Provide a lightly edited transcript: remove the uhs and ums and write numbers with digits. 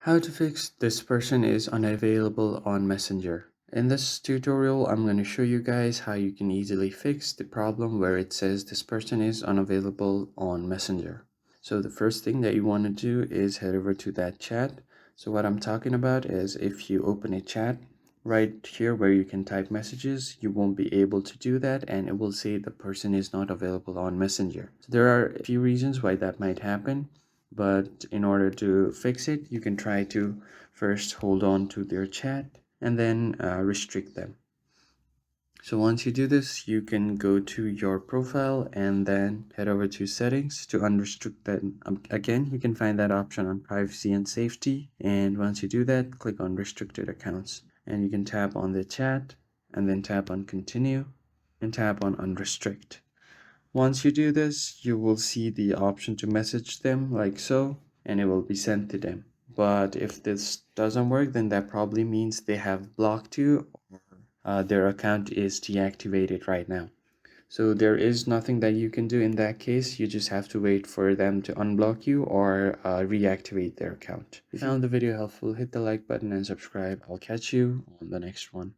How to fix this person is unavailable on Messenger. In this tutorial, I'm going to show you guys how you can easily fix the problem where it says this person is unavailable on Messenger. So the first thing that you want to do is head over to that chat. So what I'm talking about is if you open a chat right here where you can type messages, you won't be able to do that and it will say the person is not available on Messenger. So there are a few reasons why that might happen. But in order to fix it, you can try to first hold on to their chat and then restrict them. So once you do this, you can go to your profile and then head over to settings to unrestrict them. Again, you can find that option on privacy and safety. And once you do that, click on restricted accounts and you can tap on the chat and then tap on continue and tap on unrestrict. Once you do this, you will see the option to message them like so, and it will be sent to them. But if this doesn't work, then that probably means they have blocked you or their account is deactivated right now. So there is nothing that you can do in that case. You just have to wait for them to unblock you or reactivate their account. If you found the video helpful, hit the like button and subscribe. I'll catch you on the next one.